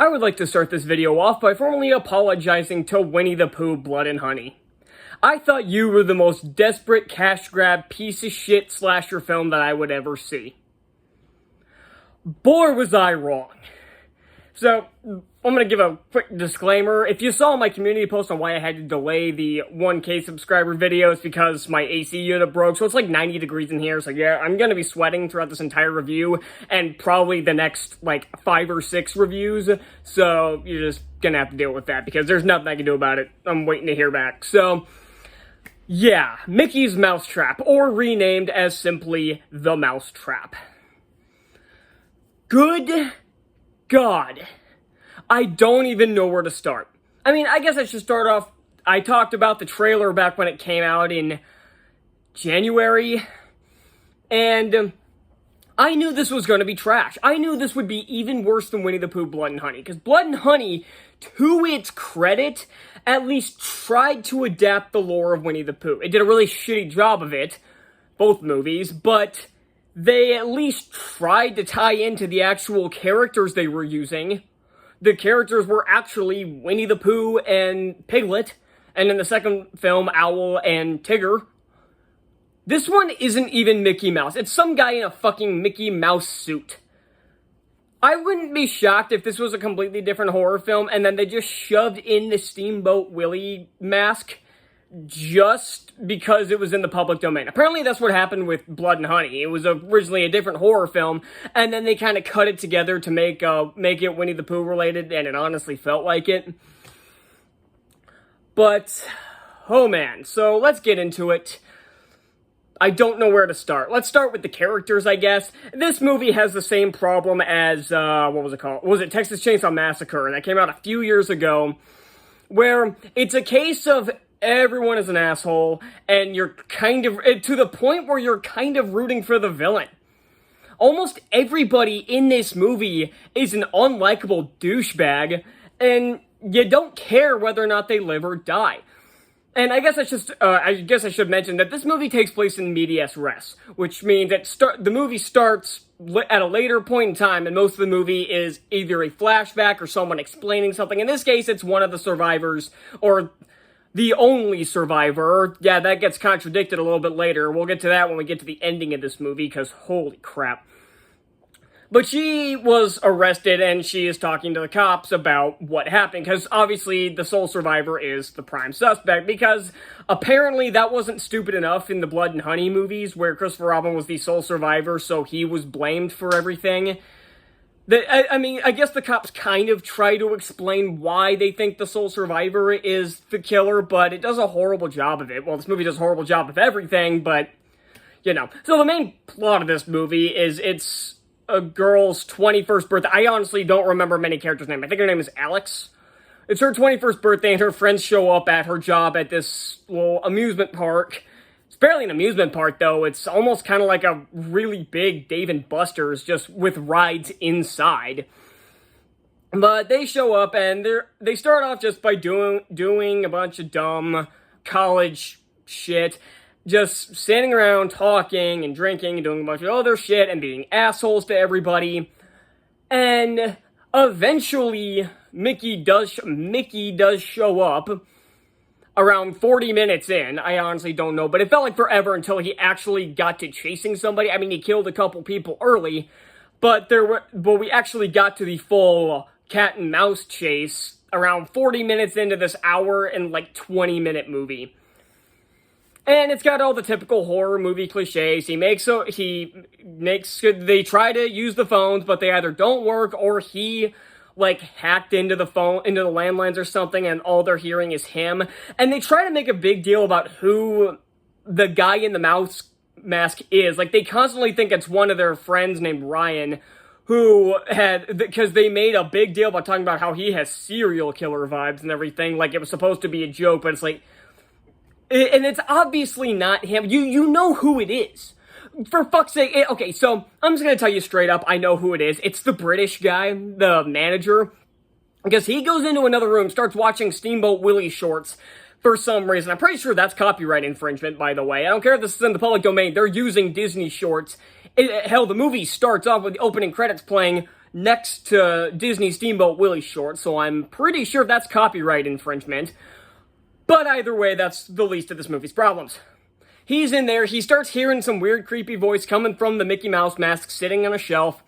I would like to start this video off by formally apologizing to Winnie the Pooh Blood and Honey. I thought you were the most desperate cash grab piece of shit slasher film that I would ever see. Boy, was I wrong. So, I'm gonna give a quick disclaimer. If you saw my community post on why I had to delay the 1K subscriber video, it's because my AC unit broke, so it's like 90 degrees in here, so yeah, I'm gonna be sweating throughout this entire review, and probably the next, 5 or 6 reviews, so you're just gonna have to deal with that, because there's nothing I can do about it. I'm waiting to hear back. So, yeah, Mickey's Mousetrap, or renamed as simply The Mousetrap. Good God, I don't even know where to start. I mean, I guess I should start off, I talked about the trailer back when it came out in January, and I knew this was going to be trash. I knew this would be even worse than Winnie the Pooh Blood and Honey, because Blood and Honey, to its credit, at least tried to adapt the lore of Winnie the Pooh. It did a really shitty job of it, both movies, but they at least tried to tie into the actual characters they were using. The characters were actually Winnie the Pooh and Piglet, and in the second film, Owl and Tigger. This one isn't even Mickey Mouse. It's some guy in a fucking Mickey Mouse suit. I wouldn't be shocked if this was a completely different horror film, and then they just shoved in the Steamboat Willie mask just because it was in the public domain. Apparently that's what happened with Blood and Honey. It was originally a different horror film, and then they kind of cut it together to make it Winnie the Pooh related, and it honestly felt like it. But, oh man, so let's get into it. I don't know where to start. Let's start with the characters, I guess. This movie has the same problem as, what was it called? Was it Texas Chainsaw Massacre? That came out a few years ago, where it's a case of everyone is an asshole, and you're kind of, to the point where you're kind of rooting for the villain. Almost everybody in this movie is an unlikable douchebag, and you don't care whether or not they live or die. And I guess I should mention that this movie takes place in medias res, which means that the movie starts at a later point in time, and most of the movie is either a flashback or someone explaining something. In this case, it's one of the survivors, or the only survivor. Yeah, that gets contradicted a little bit later. We'll get to that when we get to the ending of this movie, because holy crap. But she was arrested, and she is talking to the cops about what happened, because obviously the sole survivor is the prime suspect, because apparently that wasn't stupid enough in the Blood and Honey movies, where Christopher Robin was the sole survivor, so he was blamed for everything. I guess the cops kind of try to explain why they think the sole survivor is the killer, but it does a horrible job of it. Well, this movie does a horrible job of everything, but, you know. So the main plot of this movie is it's a girl's 21st birthday. I honestly don't remember many characters' names. I think her name is Alex. It's her 21st birthday, and her friends show up at her job at this little amusement park. It's barely an amusement park, though. It's almost kind of like a really big Dave & Buster's, just with rides inside. But they show up, and they start off just by doing a bunch of dumb college shit. Just standing around, talking, and drinking, and doing a bunch of other shit, and being assholes to everybody. And eventually, Mickey does show up. Around 40 minutes in, I honestly don't know, but it felt like forever until he actually got to chasing somebody. I mean, he killed a couple people early, but we actually got to the full cat and mouse chase around 40 minutes into this hour and 20-minute movie. And it's got all the typical horror movie cliches. They try to use the phones, but they either don't work, or he hacked into the landlines or something, and all they're hearing is him. And they try to make a big deal about who the guy in the mouse mask is. They constantly think it's one of their friends named Ryan, because they made a big deal about talking about how he has serial killer vibes and everything, it was supposed to be a joke, but it's and it's obviously not him. You know who it is. For fuck's sake, okay, so I'm just gonna tell you straight up, I know who it is. It's the British guy, the manager, because he goes into another room, starts watching Steamboat Willie shorts for some reason. I'm pretty sure that's copyright infringement, by the way. I don't care if this is in the public domain, they're using Disney shorts. Hell, the movie starts off with the opening credits playing, next to Disney Steamboat Willie short, so I'm pretty sure that's copyright infringement. But either way, that's the least of this movie's problems. He's in there, he starts hearing some weird creepy voice coming from the Mickey Mouse mask sitting on a shelf,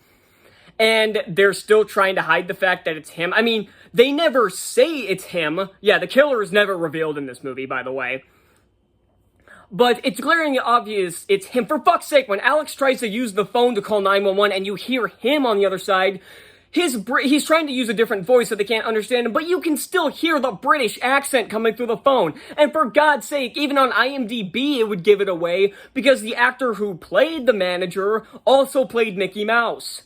and they're still trying to hide the fact that it's him. I mean, they never say it's him. Yeah, the killer is never revealed in this movie, by the way. But it's glaringly obvious it's him. For fuck's sake, when Alex tries to use the phone to call 911 and you hear him on the other side, he's trying to use a different voice so they can't understand him, but you can still hear the British accent coming through the phone. And for God's sake, even on IMDb it would give it away, because the actor who played the manager also played Mickey Mouse.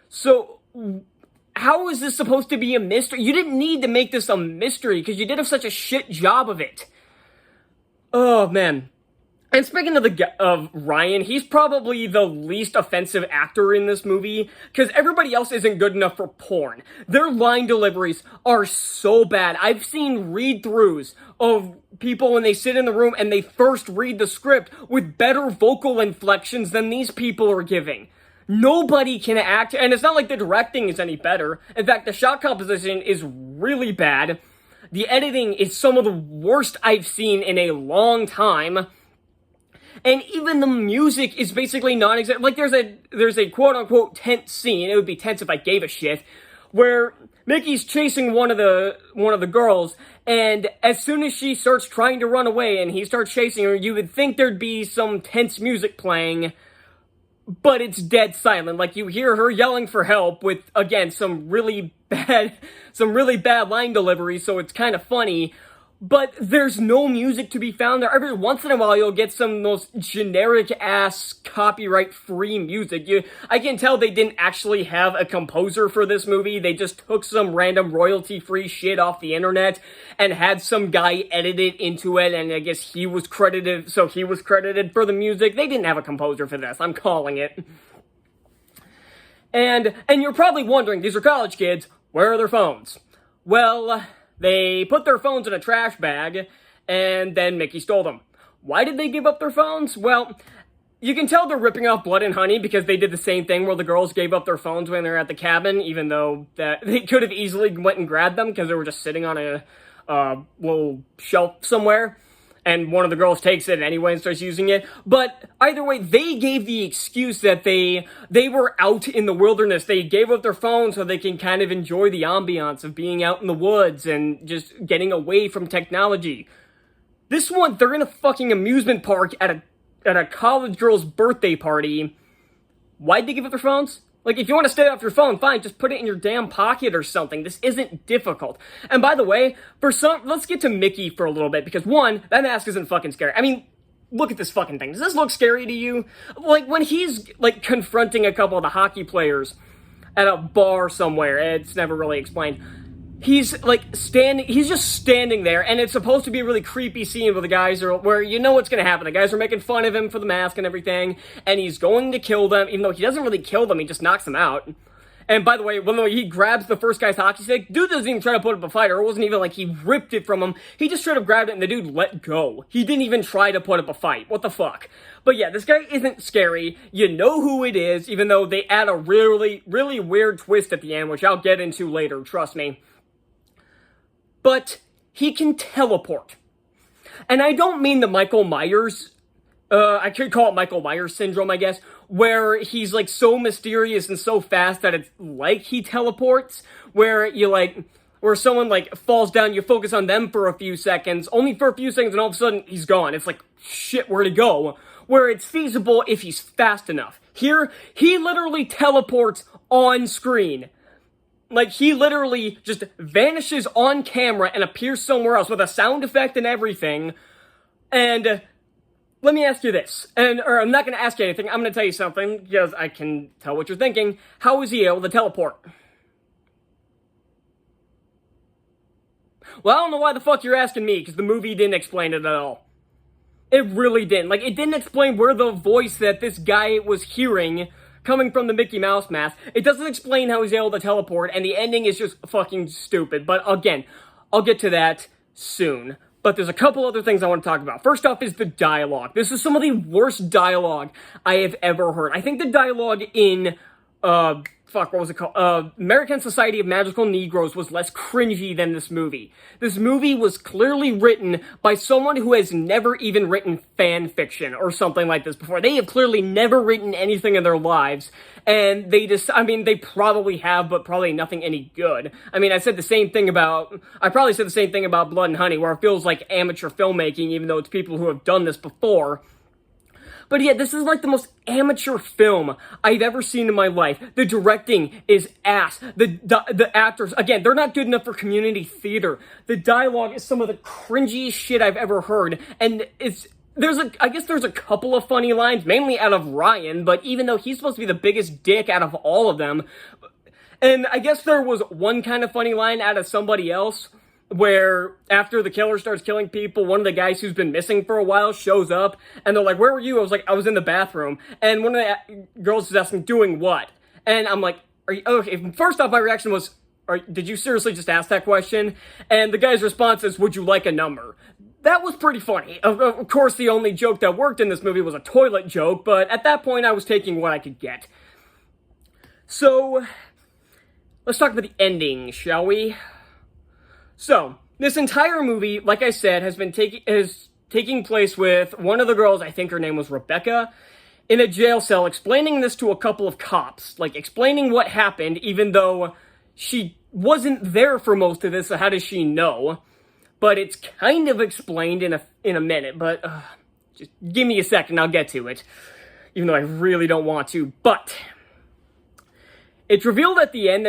So, how is this supposed to be a mystery? You didn't need to make this a mystery, because you did such a shit job of it. Oh, man. And speaking of Ryan, he's probably the least offensive actor in this movie, because everybody else isn't good enough for porn. Their line deliveries are so bad. I've seen read-throughs of people when they sit in the room and they first read the script with better vocal inflections than these people are giving. Nobody can act, and it's not like the directing is any better. In fact, the shot composition is really bad. The editing is some of the worst I've seen in a long time. And even the music is basically non-existent. Like, there's a quote-unquote tense scene, it would be tense if I gave a shit, where Mickey's chasing one of the girls, and as soon as she starts trying to run away and he starts chasing her, you would think there'd be some tense music playing, but it's dead silent. Like, you hear her yelling for help with, again, some really bad line delivery, so it's kind of funny. But there's no music to be found there. Every once in a while, you'll get some of the most generic-ass, copyright-free music. I can tell they didn't actually have a composer for this movie. They just took some random royalty-free shit off the internet and had some guy edit it into it, and I guess he was credited for the music. They didn't have a composer for this. I'm calling it. And you're probably wondering, these are college kids, where are their phones? Well, they put their phones in a trash bag, and then Mickey stole them. Why did they give up their phones? Well, you can tell they're ripping off Blood and Honey, because they did the same thing where the girls gave up their phones when they were at the cabin, even though that they could have easily went and grabbed them, because they were just sitting on a little shelf somewhere. And one of the girls takes it anyway and starts using it. But either way, they gave the excuse that they were out in the wilderness. They gave up their phones so they can kind of enjoy the ambiance of being out in the woods and just getting away from technology. This one, they're in a fucking amusement park at a college girl's birthday party. Why'd they give up their phones? Like, if you want to stay off your phone, fine, just put it in your damn pocket or something. This isn't difficult. And by the way, let's get to Mickey for a little bit, because one, that mask isn't fucking scary. I mean, look at this fucking thing. Does this look scary to you? Like, when he's, like, confronting a couple of the hockey players at a bar somewhere, it's never really explained. He's, like, he's just standing there, and it's supposed to be a really creepy scene where the guys are, where you know what's gonna happen. The guys are making fun of him for the mask and everything, and he's going to kill them, even though he doesn't really kill them, he just knocks them out. And by the way, when he grabs the first guy's hockey stick, dude doesn't even try to put up a fight, or it wasn't even like he ripped it from him. He just straight up grabbed it, and the dude let go. He didn't even try to put up a fight. What the fuck? But yeah, this guy isn't scary. You know who it is, even though they add a really, really weird twist at the end, which I'll get into later, trust me. But he can teleport. And I don't mean the Michael Myers, I could call it Michael Myers syndrome, I guess, where he's, like, so mysterious and so fast that it's like he teleports, where someone, like, falls down, you focus on them for a few seconds, only for a few seconds, and all of a sudden, he's gone. It's like, shit, where'd he go? Where it's feasible if he's fast enough. Here, he literally teleports on screen. Like, he literally just vanishes on camera and appears somewhere else with a sound effect and everything. And let me ask you this. Or I'm not going to ask you anything. I'm going to tell you something, because I can tell what you're thinking. How is he able to teleport? Well, I don't know why the fuck you're asking me, because the movie didn't explain it at all. It really didn't. Like, it didn't explain where the voice that this guy was hearing coming from the Mickey Mouse mask. It doesn't explain how he's able to teleport, and the ending is just fucking stupid. But again, I'll get to that soon. But there's a couple other things I want to talk about. First off is the dialogue. This is some of the worst dialogue I have ever heard. I think the dialogue in fuck, what was it called? American Society of Magical Negroes was less cringy than this movie. This movie was clearly written by someone who has never even written fan fiction or something like this before. They have clearly never written anything in their lives, and they just, I mean, they probably have, but probably nothing any good. I mean, I probably said the same thing about Blood and Honey, where it feels like amateur filmmaking, even though it's people who have done this before. But yeah, this is like the most amateur film I've ever seen in my life. The directing is ass. The actors, again, they're not good enough for community theater. The dialogue is some of the cringiest shit I've ever heard. And I guess there's a couple of funny lines, mainly out of Ryan, but even though he's supposed to be the biggest dick out of all of them, and I guess there was one kind of funny line out of somebody else, where after the killer starts killing people, one of the guys who's been missing for a while shows up, and they're like, "Where were you?" I was like, "I was in the bathroom." And one of the girls is asking, "Doing what?" And I'm like, "Are you okay?" First off, my reaction was, "Did you seriously just ask that question?" And the guy's response is, "Would you like a number?" That was pretty funny. Of course, the only joke that worked in this movie was a toilet joke, but at that point, I was taking what I could get. So, let's talk about the ending, shall we? So, this entire movie, like I said, is taking place with one of the girls, I think her name was Rebecca, in a jail cell, explaining this to a couple of cops. Like, explaining what happened, even though she wasn't there for most of this, so how does she know? But it's kind of explained in a minute, but just give me a second, I'll get to it. Even though I really don't want to, but it's revealed at the end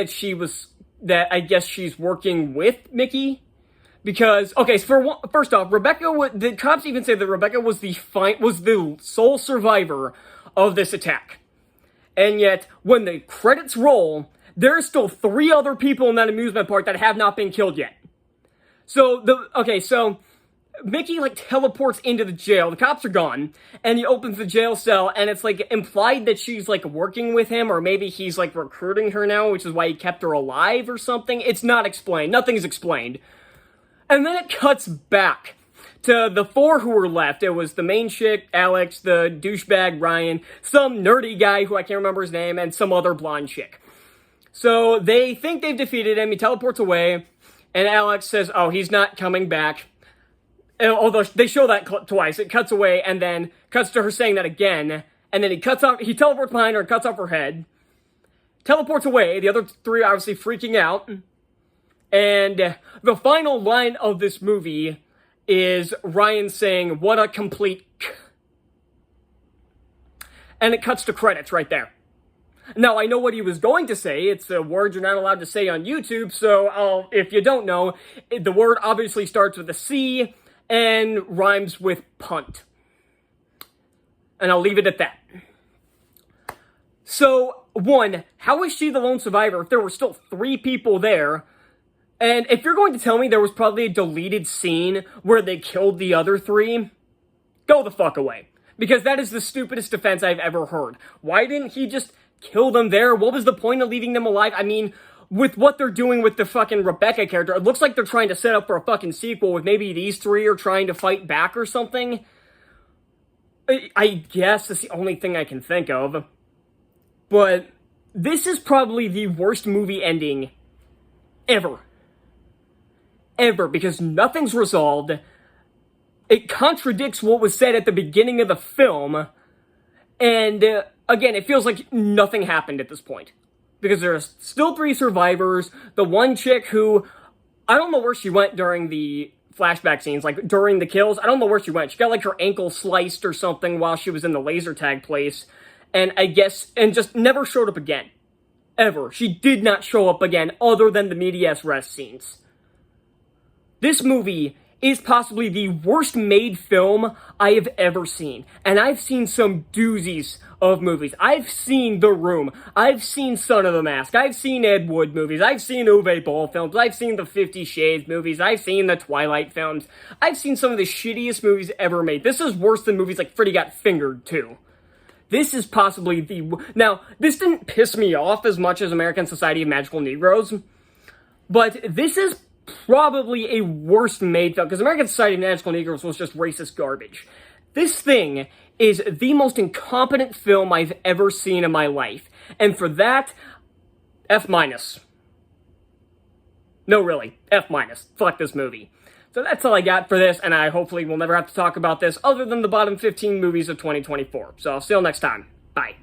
that I guess she's working with Mickey, because, okay, so first off, the cops even say that Rebecca was the sole survivor of this attack. And yet, when the credits roll, there are still 3 other people in that amusement park that have not been killed yet. So, Mickey, teleports into the jail, the cops are gone, and he opens the jail cell, and it's, implied that she's, working with him, or maybe he's, recruiting her now, which is why he kept her alive or something. It's not explained. Nothing's explained. And then it cuts back to the 4 who were left. It was the main chick, Alex, the douchebag, Ryan, some nerdy guy who I can't remember his name, and some other blonde chick. So, they think they've defeated him, he teleports away, and Alex says, oh, he's not coming back. Although they show that twice, it cuts away and then cuts to her saying that again, and then he teleports behind her and cuts off her head, teleports away, the other 3 obviously freaking out, and the final line of this movie is Ryan saying, "What a complete and it cuts to credits right there. Now, I know what he was going to say. It's a word you're not allowed to say on YouTube, so if you don't know, the word obviously starts with a C, and rhymes with punt. And I'll leave it at that. So, 1, how is she the lone survivor if there were still 3 people there? And if you're going to tell me there was probably a deleted scene where they killed the other 3, go the fuck away. Because that is the stupidest defense I've ever heard. Why didn't he just kill them there? What was the point of leaving them alive? I mean, with what they're doing with the fucking Rebecca character, it looks like they're trying to set up for a fucking sequel with maybe these 3 are trying to fight back or something. I guess that's the only thing I can think of. But this is probably the worst movie ending ever. Ever, because nothing's resolved. It contradicts what was said at the beginning of the film. And, again, it feels like nothing happened at this point. Because there are still 3 survivors. The one chick who, I don't know where she went during the flashback scenes, during the kills. I don't know where she went. She got, her ankle sliced or something while she was in the laser tag place. And and just never showed up again. Ever. She did not show up again, other than the media rest scenes. This movie is possibly the worst made film I have ever seen. And I've seen some doozies of movies. I've seen The Room. I've seen Son of the Mask. I've seen Ed Wood movies. I've seen Uwe Boll films. I've seen the 50 Shades movies. I've seen the Twilight films. I've seen some of the shittiest movies ever made. This is worse than movies like Freddy Got Fingered, too. This is possibly Now, this didn't piss me off as much as American Society of Magical Negroes, but this is probably a worse made film, because American Society of Magical Negroes was just racist garbage. This thing is the most incompetent film I've ever seen in my life, and for that, F minus. No, really, F minus. Fuck this movie. So that's all I got for this, and I hopefully will never have to talk about this other than the bottom 15 movies of 2024. So I'll see you next time. Bye.